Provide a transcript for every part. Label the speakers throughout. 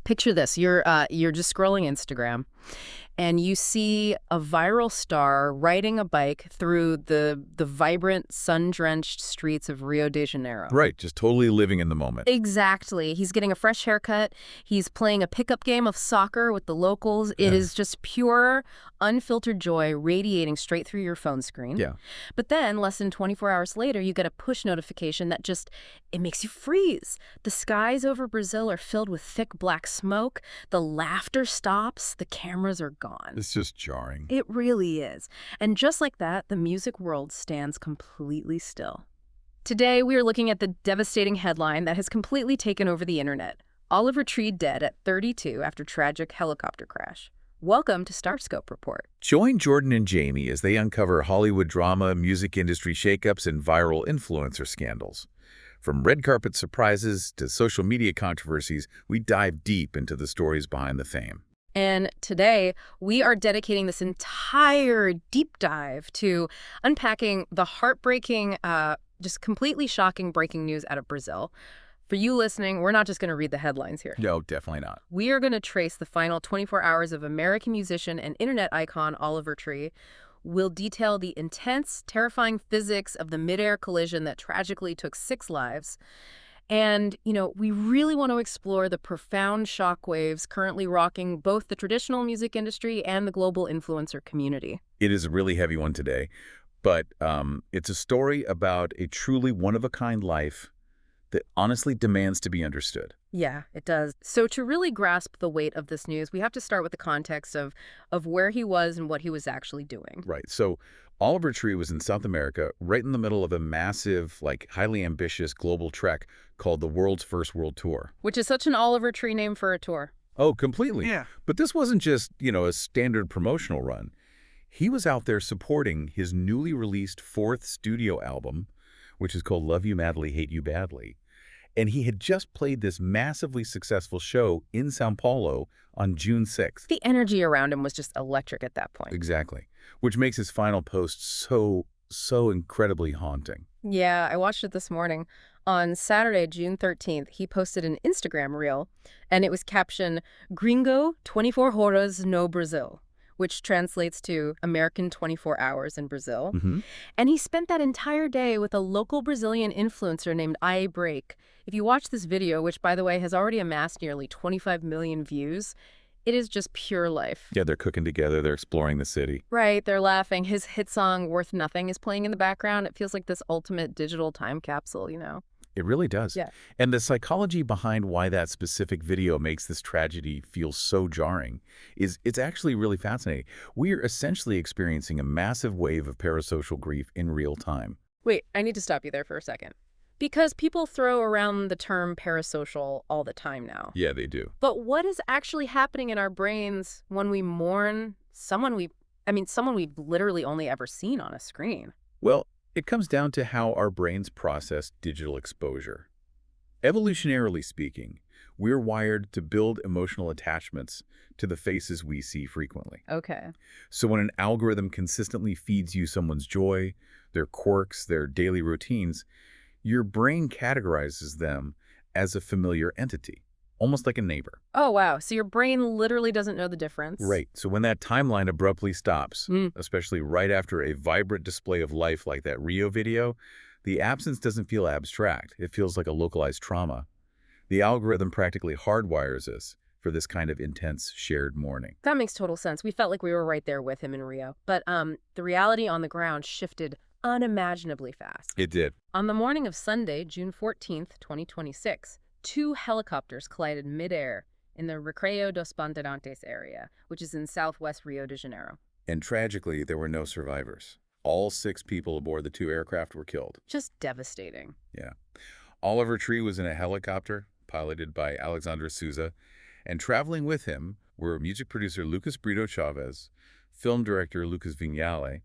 Speaker 1: Picture this. You're just scrolling Instagram and you see a viral star riding a bike through the vibrant, sun-drenched streets of Rio de Janeiro.
Speaker 2: Right, just totally living in the moment.
Speaker 1: Exactly. He's getting a fresh haircut. He's playing a pickup game of soccer with the locals. It is just pure, unfiltered joy radiating straight through your phone screen.
Speaker 2: Yeah.
Speaker 1: But then, less than 24 hours later, you get a push notification that it makes you freeze. The skies over Brazil are filled with thick black smoke. The laughter stops. The cameras are gone.
Speaker 2: It's just jarring.
Speaker 1: It really is. And just like that, the music world stands completely still. Today, we are looking at the devastating headline that has completely taken over the internet. Oliver Tree dead at 32 after tragic helicopter crash. Welcome to Starscope Report.
Speaker 2: Join Jordan and Jamie as they uncover Hollywood drama, music industry shakeups, and viral influencer scandals. From red carpet surprises to social media controversies, we dive deep into the stories behind the fame.
Speaker 1: And today, we are dedicating this entire deep dive to unpacking the heartbreaking, just completely shocking breaking news out of Brazil. For you listening, we're not just going to read the headlines here.
Speaker 2: No, definitely not.
Speaker 1: We are going to trace the final 24 hours of American musician and internet icon Oliver Tree. We'll detail the intense, terrifying physics of the midair collision that tragically took 6 lives. And, we really want to explore the profound shockwaves currently rocking both the traditional music industry and the global influencer community.
Speaker 2: It is a really heavy one today, but it's a story about a truly one-of-a-kind life that honestly demands to be understood.
Speaker 1: Yeah, it does. So to really grasp the weight of this news, we have to start with the context of where he was and what he was actually doing.
Speaker 2: Right. So Oliver Tree was in South America, right in the middle of a massive, highly ambitious global trek called the World's First World Tour.
Speaker 1: Which is such an Oliver Tree name for a tour.
Speaker 2: Oh, completely.
Speaker 3: Yeah.
Speaker 2: But this wasn't just, a standard promotional run. He was out there supporting his newly released 4th studio album, which is called Love You Madly, Hate You Badly. And he had just played this massively successful show in Sao Paulo on June 6th.
Speaker 1: The energy around him was just electric at that point.
Speaker 2: Exactly. Which makes his final post so incredibly haunting.
Speaker 1: Yeah, I watched it this morning. On Saturday, June 13th, he posted an Instagram reel, and it was captioned, Gringo 24 Horas no Brazil, which translates to American 24 Hours in Brazil. And he spent that entire day with a local Brazilian influencer named Break. If you watch this video, which, by the way, has already amassed nearly 25 million views, it is just pure life.
Speaker 2: Yeah, they're cooking together. They're exploring the city.
Speaker 1: Right, they're laughing. His hit song, Worth Nothing, is playing in the background. It feels like this ultimate digital time capsule,
Speaker 2: It really does.
Speaker 1: Yeah.
Speaker 2: And the psychology behind why that specific video makes this tragedy feel so jarring it's actually really fascinating. We are essentially experiencing a massive wave of parasocial grief in real time.
Speaker 1: Wait, I need to stop you there for a second. Because people throw around the term parasocial all the time now.
Speaker 2: Yeah, they do.
Speaker 1: But what is actually happening in our brains when we mourn someone we've literally only ever seen on a screen?
Speaker 2: Well, it comes down to how our brains process digital exposure. Evolutionarily speaking, we're wired to build emotional attachments to the faces we see frequently.
Speaker 1: Okay.
Speaker 2: So when an algorithm consistently feeds you someone's joy, their quirks, their daily routines, your brain categorizes them as a familiar entity, almost like a neighbor.
Speaker 1: Oh, wow. So your brain literally doesn't know the difference?
Speaker 2: Right. So when that timeline abruptly stops, especially right after a vibrant display of life like that Rio video, the absence doesn't feel abstract. It feels like a localized trauma. The algorithm practically hardwires us for this kind of intense shared mourning.
Speaker 1: That makes total sense. We felt like we were right there with him in Rio. But the reality on the ground shifted unimaginably fast.
Speaker 2: It did.
Speaker 1: On the morning of Sunday, June 14th, 2026, 2 helicopters collided midair in the Recreio dos Bandeirantes area, which is in southwest Rio de Janeiro.
Speaker 2: And tragically, there were no survivors. All 6 people aboard the 2 aircraft were killed.
Speaker 1: Just devastating.
Speaker 2: Yeah. Oliver Tree was in a helicopter piloted by Alexandre Souza, and traveling with him were music producer Lucas Brito Chavez, film director Lucas Vignale,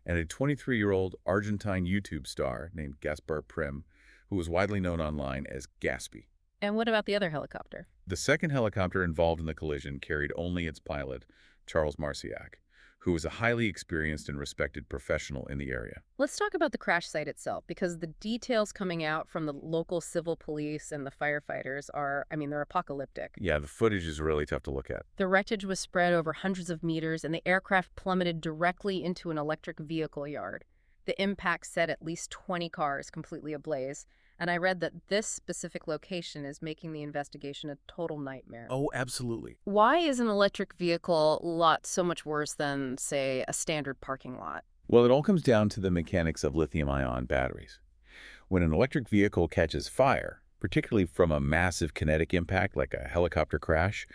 Speaker 2: and a 23-year-old Argentine YouTube star named Gaspar Prim, who was widely known online as Gaspi.
Speaker 1: And what about the other helicopter?
Speaker 2: The second helicopter involved in the collision carried only its pilot, Charles Marciac, who was a highly experienced and respected professional in the area.
Speaker 1: Let's talk about the crash site itself, because the details coming out from the local civil police and the firefighters are, I mean, they're apocalyptic.
Speaker 2: Yeah, the footage is really tough to look at.
Speaker 1: The wreckage was spread over hundreds of meters, and the aircraft plummeted directly into an electric vehicle yard. The impact set at least 20 cars completely ablaze, and I read that this specific location is making the investigation a total nightmare.
Speaker 2: Oh, absolutely.
Speaker 1: Why is an electric vehicle lot so much worse than, say, a standard parking lot?
Speaker 2: Well, it all comes down to the mechanics of lithium-ion batteries. When an electric vehicle catches fire, particularly from a massive kinetic impact like a helicopter crash,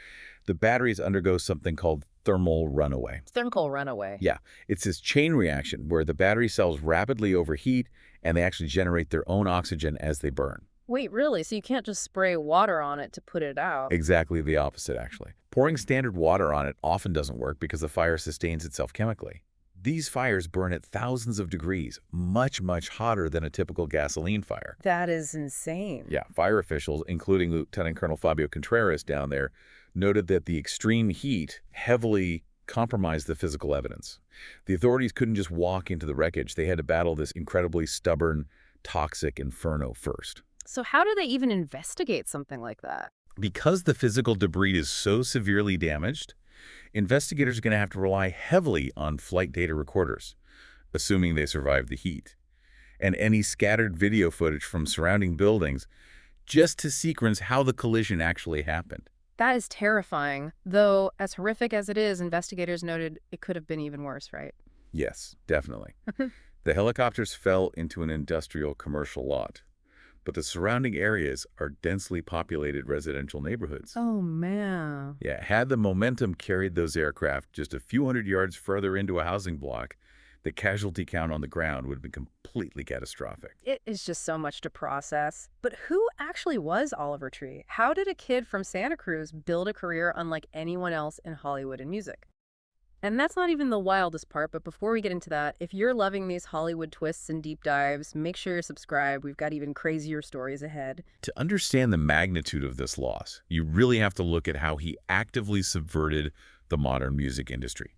Speaker 2: the batteries undergo something called thermal runaway.
Speaker 1: Thermal runaway.
Speaker 2: Yeah, it's this chain reaction where the battery cells rapidly overheat and they actually generate their own oxygen as they burn.
Speaker 1: Wait, really? So you can't just spray water on it to put it out?
Speaker 2: Exactly the opposite, actually. Pouring standard water on it often doesn't work because the fire sustains itself chemically. These fires burn at thousands of degrees, much, much hotter than a typical gasoline fire.
Speaker 1: That is insane.
Speaker 2: Yeah, fire officials, including Lieutenant Colonel Fabio Contreras down there, noted that the extreme heat heavily compromised the physical evidence. The authorities couldn't just walk into the wreckage. They had to battle this incredibly stubborn, toxic inferno first.
Speaker 1: So how do they even investigate something like that?
Speaker 2: Because the physical debris is so severely damaged, investigators are going to have to rely heavily on flight data recorders, assuming they survived the heat, and any scattered video footage from surrounding buildings just to sequence how the collision actually happened.
Speaker 1: That is terrifying, though as horrific as it is, investigators noted it could have been even worse, right?
Speaker 2: Yes, definitely. The helicopters fell into an industrial commercial lot, but the surrounding areas are densely populated residential neighborhoods.
Speaker 1: Oh, man.
Speaker 2: Yeah, had the momentum carried those aircraft just a few hundred yards further into a housing block, the casualty count on the ground would have been completely catastrophic.
Speaker 1: It is just so much to process. But who actually was Oliver Tree? How did a kid from Santa Cruz build a career unlike anyone else in Hollywood and music? And that's not even the wildest part, but before we get into that, if you're loving these Hollywood twists and deep dives, make sure you're subscribed. We've got even crazier stories ahead.
Speaker 2: To understand the magnitude of this loss, you really have to look at how he actively subverted the modern music industry.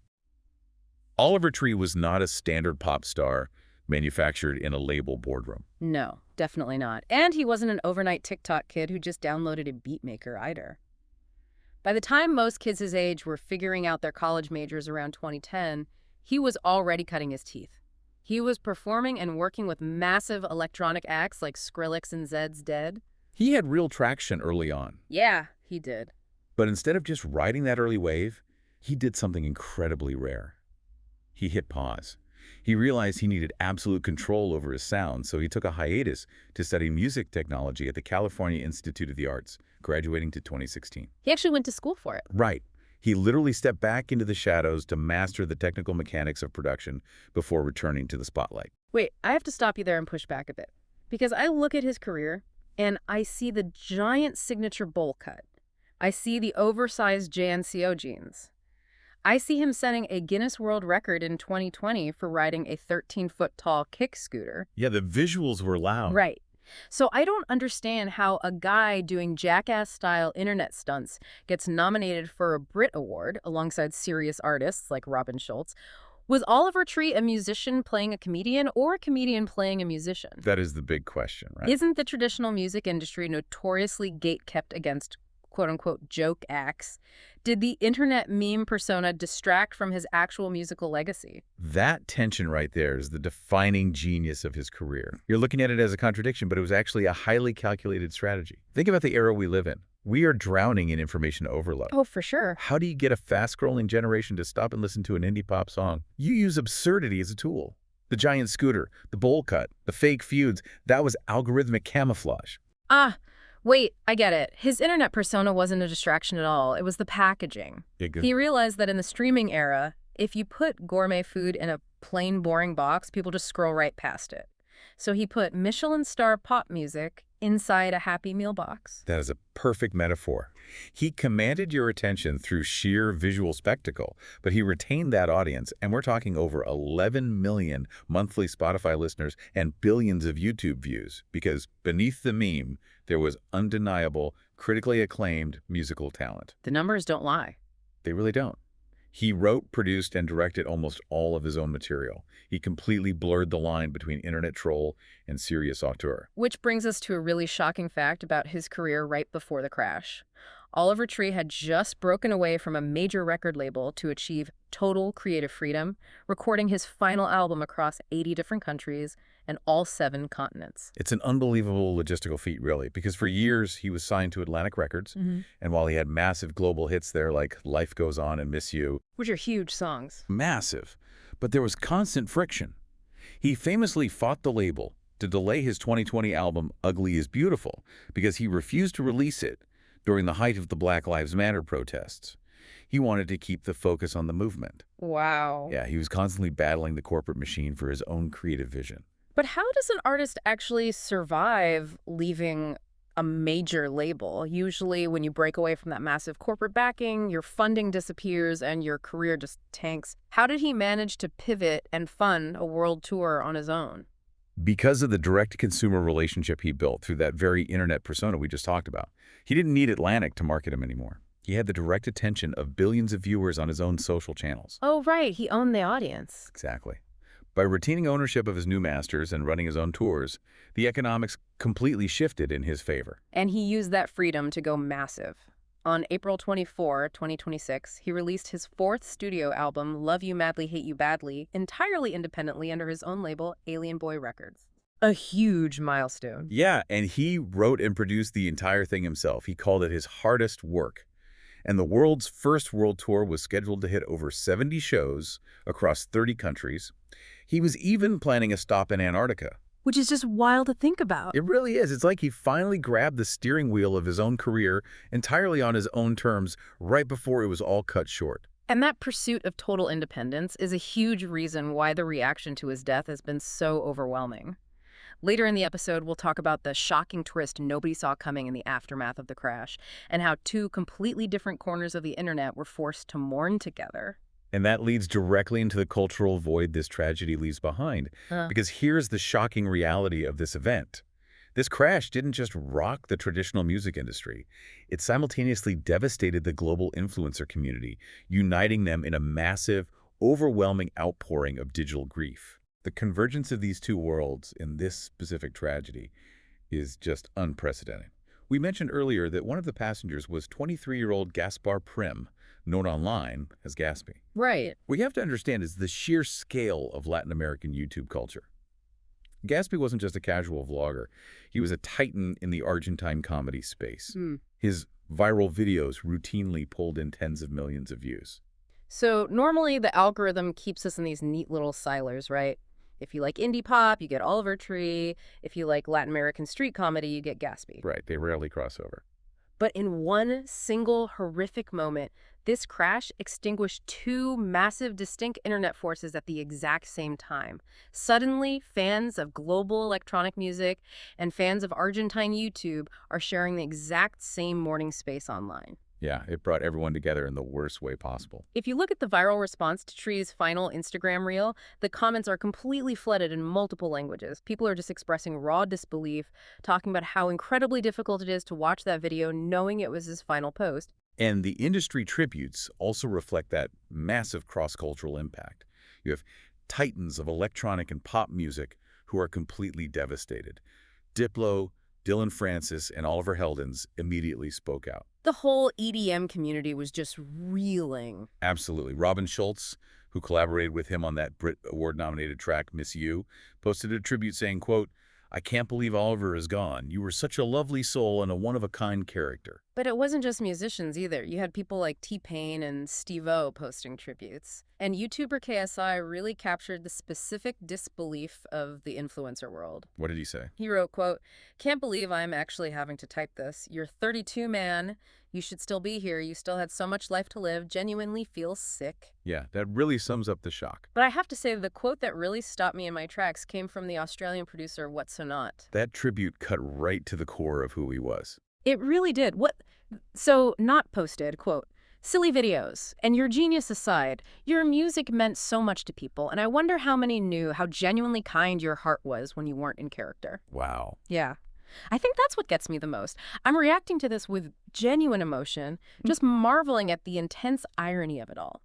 Speaker 2: Oliver Tree was not a standard pop star manufactured in a label boardroom.
Speaker 1: No, definitely not. And he wasn't an overnight TikTok kid who just downloaded a beat maker either. By the time most kids his age were figuring out their college majors around 2010, he was already cutting his teeth. He was performing and working with massive electronic acts like Skrillex and Zed's Dead.
Speaker 2: He had real traction early on.
Speaker 1: Yeah, he did.
Speaker 2: But instead of just riding that early wave, he did something incredibly rare. He hit pause. He realized he needed absolute control over his sound, so he took a hiatus to study music technology at the California Institute of the Arts, graduating to 2016.
Speaker 1: He actually went to school for it.
Speaker 2: Right. He literally stepped back into the shadows to master the technical mechanics of production before returning to the spotlight.
Speaker 1: Wait, I have to stop you there and push back a bit. Because I look at his career, and I see the giant signature bowl cut. I see the oversized JNCO jeans. I see him setting a Guinness World Record in 2020 for riding a 13-foot-tall kick scooter.
Speaker 2: Yeah, the visuals were loud.
Speaker 1: Right. So I don't understand how a guy doing jackass-style internet stunts gets nominated for a Brit Award alongside serious artists like Robin Schulz. Was Oliver Tree a musician playing a comedian or a comedian playing a musician?
Speaker 2: That is the big question, right?
Speaker 1: Isn't the traditional music industry notoriously gate-kept against quote-unquote joke acts? Did the internet meme persona distract from his actual musical legacy?
Speaker 2: That tension right there is the defining genius of his career. You're looking at it as a contradiction, but it was actually a highly calculated strategy. Think about the era we live in. We are drowning in information overload.
Speaker 1: Oh, for sure.
Speaker 2: How do you get a fast-scrolling generation to stop and listen to an indie pop song? You use absurdity as a tool. The giant scooter, the bowl cut, the fake feuds, that was algorithmic camouflage.
Speaker 1: Wait, I get it. His internet persona wasn't a distraction at all. It was the packaging. He realized that in the streaming era, if you put gourmet food in a plain, boring box, people just scroll right past it. So he put Michelin star pop music inside a Happy Meal box.
Speaker 2: That is a perfect metaphor. He commanded your attention through sheer visual spectacle, but he retained that audience, and we're talking over 11 million monthly Spotify listeners and billions of YouTube views, because beneath the meme, there was undeniable, critically acclaimed musical talent.
Speaker 1: The numbers don't lie.
Speaker 2: They really don't. He wrote, produced, and directed almost all of his own material. He completely blurred the line between internet troll and serious auteur.
Speaker 1: Which brings us to a really shocking fact about his career right before the crash. Oliver Tree had just broken away from a major record label to achieve total creative freedom, recording his final album across 80 different countries and all 7 continents.
Speaker 2: It's an unbelievable logistical feat, really, because for years he was signed to Atlantic Records, and while he had massive global hits there like Life Goes On and Miss You,
Speaker 1: Which are huge songs.
Speaker 2: massive, but there was constant friction. He famously fought the label to delay his 2020 album Ugly is Beautiful because he refused to release it during the height of the Black Lives Matter protests. He wanted to keep the focus on the movement.
Speaker 1: Wow.
Speaker 2: Yeah, he was constantly battling the corporate machine for his own creative vision.
Speaker 1: But how does an artist actually survive leaving a major label? Usually when you break away from that massive corporate backing, your funding disappears and your career just tanks. How did he manage to pivot and fund a world tour on his own?
Speaker 2: Because of the direct-to-consumer relationship he built through that very internet persona we just talked about, he didn't need Atlantic to market him anymore. He had the direct attention of billions of viewers on his own social channels.
Speaker 1: Oh, right. He owned the audience.
Speaker 2: Exactly. By retaining ownership of his new masters and running his own tours, the economics completely shifted in his favor.
Speaker 1: And he used that freedom to go massive. On April 24, 2026, he released his 4th studio album, Love You Madly, Hate You Badly, entirely independently under his own label, Alien Boy Records. A huge milestone.
Speaker 2: Yeah, and he wrote and produced the entire thing himself. He called it his hardest work. And the world's first world tour was scheduled to hit over 70 shows across 30 countries. He was even planning a stop in Antarctica.
Speaker 1: Which is just wild to think about.
Speaker 2: It really is. It's like he finally grabbed the steering wheel of his own career entirely on his own terms right before it was all cut short.
Speaker 1: And that pursuit of total independence is a huge reason why the reaction to his death has been so overwhelming. Later in the episode, we'll talk about the shocking twist nobody saw coming in the aftermath of the crash, and how 2 completely different corners of the internet were forced to mourn together.
Speaker 2: And that leads directly into the cultural void this tragedy leaves behind. Because here's the shocking reality of this event. This crash didn't just rock the traditional music industry. It simultaneously devastated the global influencer community, uniting them in a massive, overwhelming outpouring of digital grief. The convergence of these two worlds in this specific tragedy is just unprecedented. We mentioned earlier that one of the passengers was 23-year-old Gaspar Prim, known online as Gaspi.
Speaker 1: Right.
Speaker 2: What you have to understand is the sheer scale of Latin American YouTube culture. Gaspi wasn't just a casual vlogger. He was a titan in the Argentine comedy space. His viral videos routinely pulled in tens of millions of views.
Speaker 1: So normally the algorithm keeps us in these neat little silos, right? If you like indie pop, you get Oliver Tree. If you like Latin American street comedy, you get Gaspi.
Speaker 2: Right, they rarely cross over.
Speaker 1: But in one single horrific moment, this crash extinguished 2 massive, distinct internet forces at the exact same time. Suddenly, fans of global electronic music and fans of Argentine YouTube are sharing the exact same morning space online.
Speaker 2: Yeah, it brought everyone together in the worst way possible.
Speaker 1: If you look at the viral response to Tree's final Instagram reel, the comments are completely flooded in multiple languages. People are just expressing raw disbelief, talking about how incredibly difficult it is to watch that video knowing it was his final post.
Speaker 2: And the industry tributes also reflect that massive cross-cultural impact. You have titans of electronic and pop music who are completely devastated. Diplo, Dylan Francis, and Oliver Heldens immediately spoke out.
Speaker 1: The whole EDM community was just reeling.
Speaker 2: Absolutely. Robin Schultz, who collaborated with him on that Brit Award-nominated track, Miss You, posted a tribute saying, quote, "I can't believe Oliver is gone. You were such a lovely soul and a one-of-a-kind character."
Speaker 1: But it wasn't just musicians either. You had people like T-Pain and Steve-O posting tributes. And YouTuber KSI really captured the specific disbelief of the influencer world.
Speaker 2: What did he say?
Speaker 1: He wrote, quote, "Can't believe I'm actually having to type this. You're 32, man. You should still be here. You still had so much life to live. Genuinely feel sick."
Speaker 2: Yeah, that really sums up the shock.
Speaker 1: But I have to say, the quote that really stopped me in my tracks came from the Australian producer What's So Not.
Speaker 2: That tribute cut right to the core of who he was.
Speaker 1: It really did. So Not posted, quote, "Silly videos. And your genius aside, your music meant so much to people, and I wonder how many knew how genuinely kind your heart was when you weren't in character."
Speaker 2: Wow.
Speaker 1: Yeah. I think that's what gets me the most. I'm reacting to this with genuine emotion, just marveling at the intense irony of it all.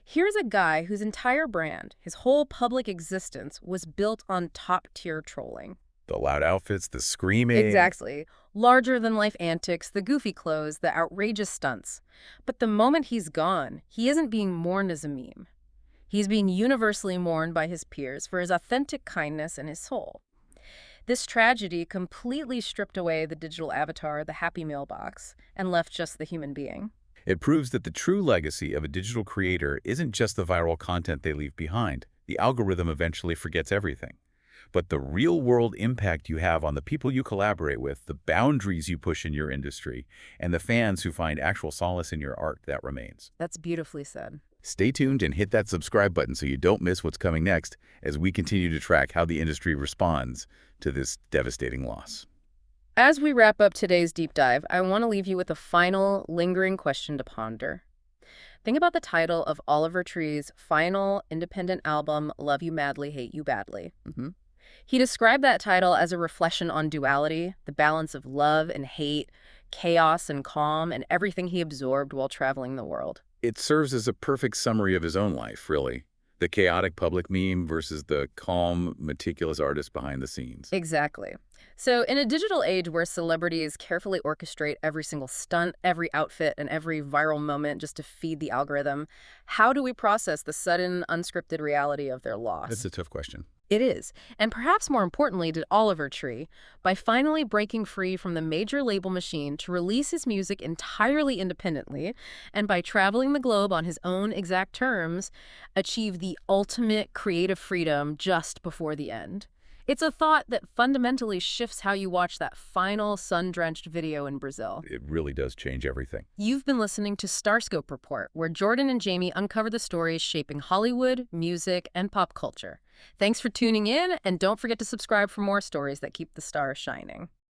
Speaker 1: Here's a guy whose entire brand, his whole public existence, was built on top-tier trolling.
Speaker 2: The loud outfits, the screaming.
Speaker 1: Exactly. Larger-than-life antics, the goofy clothes, the outrageous stunts. But the moment he's gone, he isn't being mourned as a meme. He's being universally mourned by his peers for his authentic kindness and his soul. This tragedy completely stripped away the digital avatar, the happy mailbox, and left just the human being.
Speaker 2: It proves that the true legacy of a digital creator isn't just the viral content they leave behind. The algorithm eventually forgets everything. But the real-world impact you have on the people you collaborate with, the boundaries you push in your industry, and the fans who find actual solace in your art, that remains.
Speaker 1: That's beautifully said.
Speaker 2: Stay tuned and hit that subscribe button so you don't miss what's coming next as we continue to track how the industry responds to this devastating loss.
Speaker 1: As we wrap up today's deep dive, I want to leave you with a final, lingering question to ponder. Think about the title of Oliver Tree's final independent album, Love You Madly, Hate You Badly. He described that title as a reflection on duality, the balance of love and hate, chaos and calm, and everything he absorbed while traveling the world.
Speaker 2: It serves as a perfect summary of his own life, really. The chaotic public meme versus the calm, meticulous artist behind the scenes.
Speaker 1: Exactly. So in a digital age where celebrities carefully orchestrate every single stunt, every outfit, and every viral moment just to feed the algorithm, how do we process the sudden, unscripted reality of their loss?
Speaker 2: That's a tough question.
Speaker 1: It is. And perhaps more importantly did Oliver Tree, by finally breaking free from the major label machine to release his music entirely independently, and by traveling the globe on his own exact terms, achieve the ultimate creative freedom just before the end. It's a thought that fundamentally shifts how you watch that final sun-drenched video in Brazil.
Speaker 2: It really does change everything.
Speaker 1: You've been listening to Starscope Report, where Jordan and Jamie uncover the stories shaping Hollywood, music, and pop culture. Thanks for tuning in, and don't forget to subscribe for more stories that keep the stars shining.